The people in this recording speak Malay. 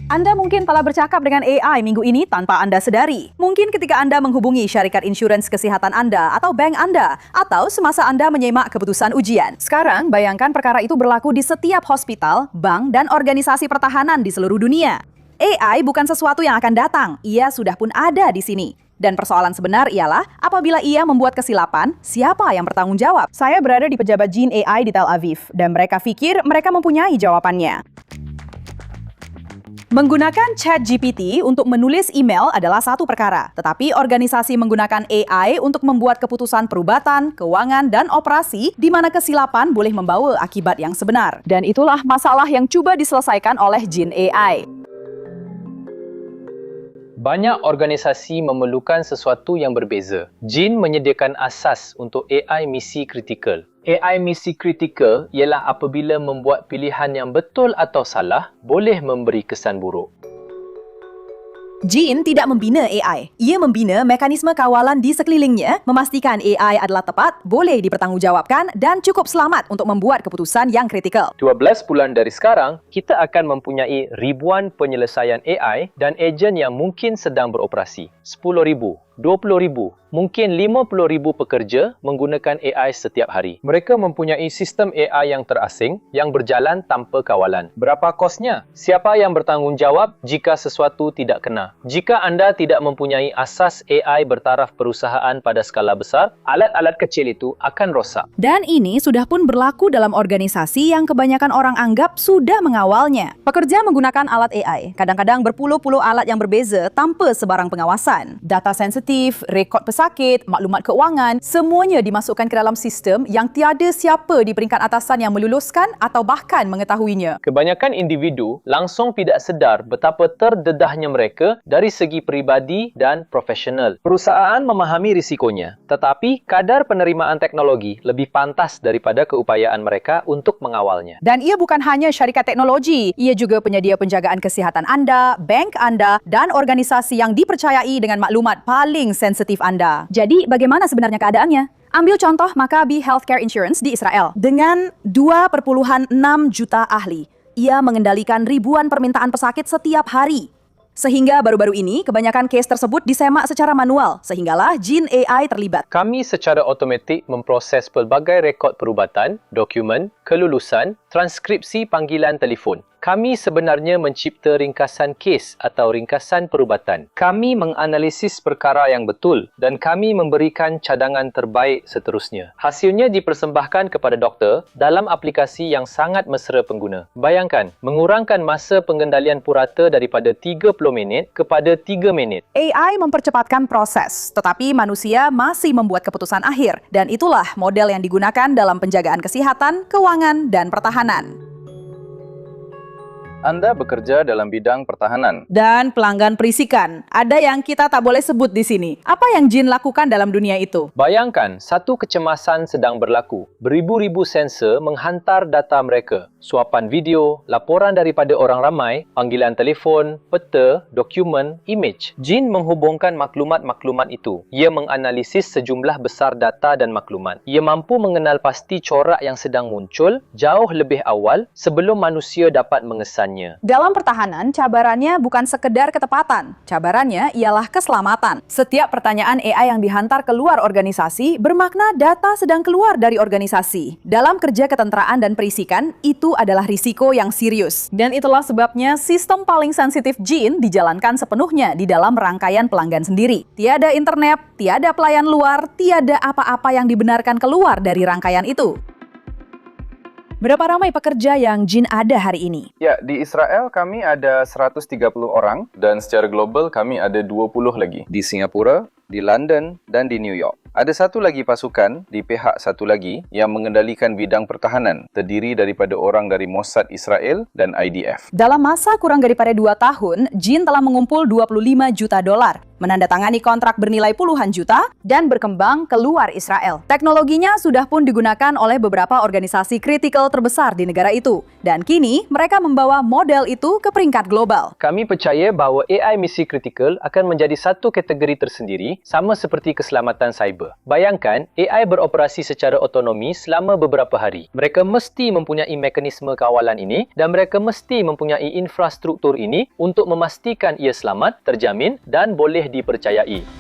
Anda mungkin telah bercakap dengan AI minggu ini tanpa Anda sedari. Mungkin ketika Anda menghubungi syarikat insurans kesehatan Anda atau bank Anda, atau semasa Anda menyimak keputusan ujian. Sekarang, bayangkan perkara itu berlaku di setiap hospital, bank, dan organisasi pertahanan di seluruh dunia. AI bukan sesuatu yang akan datang, ia sudah pun ada di sini. Dan persoalan sebenar ialah, apabila ia membuat kesilapan, siapa yang bertanggung jawab? Saya berada di pejabat Jin AI di Tel Aviv, dan mereka pikir mereka mempunyai jawabannya. Menggunakan ChatGPT untuk menulis email adalah satu perkara, tetapi organisasi menggunakan AI untuk membuat keputusan perubatan, keuangan, dan operasi di mana kesilapan boleh membawa akibat yang sebenar. Dan itulah masalah yang coba diselesaikan oleh Jin AI. Banyak organisasi memerlukan sesuatu yang berbeza. Jin menyediakan asas untuk AI misi kritikal. AI misi kritikal ialah apabila membuat pilihan yang betul atau salah boleh memberi kesan buruk. Jin tidak membina AI. Ia membina mekanisme kawalan di sekelilingnya, memastikan AI adalah tepat, boleh dipertanggungjawabkan dan cukup selamat untuk membuat keputusan yang kritikal. 12 bulan dari sekarang, kita akan mempunyai ribuan penyelesaian AI dan ejen yang mungkin sedang beroperasi. 10,000, 20,000, mungkin 50,000 pekerja menggunakan AI setiap hari. Mereka mempunyai sistem AI yang terasing yang berjalan tanpa kawalan. Berapa kosnya? Siapa yang bertanggungjawab jika sesuatu tidak kena? Jika anda tidak mempunyai asas AI bertaraf perusahaan pada skala besar, alat-alat kecil itu akan rosak. Dan ini sudah pun berlaku dalam organisasi yang kebanyakan orang anggap sudah mengawalnya. Pekerja menggunakan alat AI, kadang-kadang berpuluh-puluh alat yang berbeza tanpa sebarang pengawasan. Data sensitif, rekod pesakit, maklumat keuangan, semuanya dimasukkan ke dalam sistem yang tiada siapa di peringkat atasan yang meluluskan atau bahkan mengetahuinya. Kebanyakan individu langsung tidak sedar betapa terdedahnya mereka dari segi peribadi dan profesional. Perusahaan memahami risikonya, tetapi kadar penerimaan teknologi lebih pantas daripada keupayaan mereka untuk mengawalnya. Dan ia bukan hanya syarikat teknologi, ia juga penyedia penjagaan kesihatan anda, bank anda, dan organisasi yang dipercayai dengan maklumat paling sensitif anda. Jadi, bagaimana sebenarnya keadaannya? Ambil contoh Maccabi Healthcare Insurance di Israel. Dengan 2,6 juta ahli, ia mengendalikan ribuan permintaan pesakit setiap hari. Sehingga baru-baru ini, kebanyakan kes tersebut disemak secara manual, sehinggalah Jin AI terlibat. Kami secara automatik memproses pelbagai rekod perubatan, dokumen, kelulusan, transkripsi panggilan telefon. Kami sebenarnya mencipta ringkasan kes atau ringkasan perubatan. Kami menganalisis perkara yang betul dan kami memberikan cadangan terbaik seterusnya. Hasilnya dipersembahkan kepada doktor dalam aplikasi yang sangat mesra pengguna. Bayangkan, mengurangkan masa pengendalian purata daripada 30 minit kepada 3 minit. AI mempercepatkan proses, tetapi manusia masih membuat keputusan akhir. Dan itulah model yang digunakan dalam penjagaan kesehatan, keuangan, dan pertahanan. Anda bekerja dalam bidang pertahanan. Dan pelanggan perisikan. Ada yang kita tak boleh sebut di sini. Apa yang Jin lakukan dalam dunia itu? Bayangkan, satu kecemasan sedang berlaku. Beribu-ribu sensor menghantar data mereka. Suapan video, laporan daripada orang ramai, panggilan telefon, peta, dokumen, imej. Jin menghubungkan maklumat-maklumat itu. Ia menganalisis sejumlah besar data dan maklumat. Ia mampu mengenal pasti corak yang sedang muncul jauh lebih awal sebelum manusia dapat mengesan. Dalam pertahanan, cabarannya bukan sekedar ketepatan. Cabarannya ialah keselamatan. Setiap pertanyaan AI yang dihantar keluar organisasi bermakna data sedang keluar dari organisasi. Dalam kerja ketenteraan dan perisikan, itu adalah risiko yang serius. Dan itulah sebabnya sistem paling sensitif Jin dijalankan sepenuhnya di dalam rangkaian pelanggan sendiri. Tiada internet, tiada pelayan luar, tiada apa-apa yang dibenarkan keluar dari rangkaian itu. Berapa ramai pekerja yang Jin ada hari ini? Ya, di Israel kami ada 130 orang dan secara global kami ada 20 lagi. Di Singapura, di London, dan di New York. Ada satu lagi pasukan di pihak satu lagi yang mengendalikan bidang pertahanan, terdiri daripada orang dari Mossad Israel dan IDF. Dalam masa kurang daripada 2 tahun, Jin telah mengumpul 25 juta dolar, menandatangani kontrak bernilai puluhan juta, dan berkembang keluar Israel. Teknologinya sudah pun digunakan oleh beberapa organisasi kritikal terbesar di negara itu, dan kini mereka membawa model itu ke peringkat global. Kami percaya bahawa AI misi kritikal akan menjadi satu kategori tersendiri ini sama seperti keselamatan cyber. Bayangkan, AI beroperasi secara otonomi selama beberapa hari. Mereka mesti mempunyai mekanisme kawalan ini dan mereka mesti mempunyai infrastruktur ini untuk memastikan ia selamat, terjamin dan boleh dipercayai.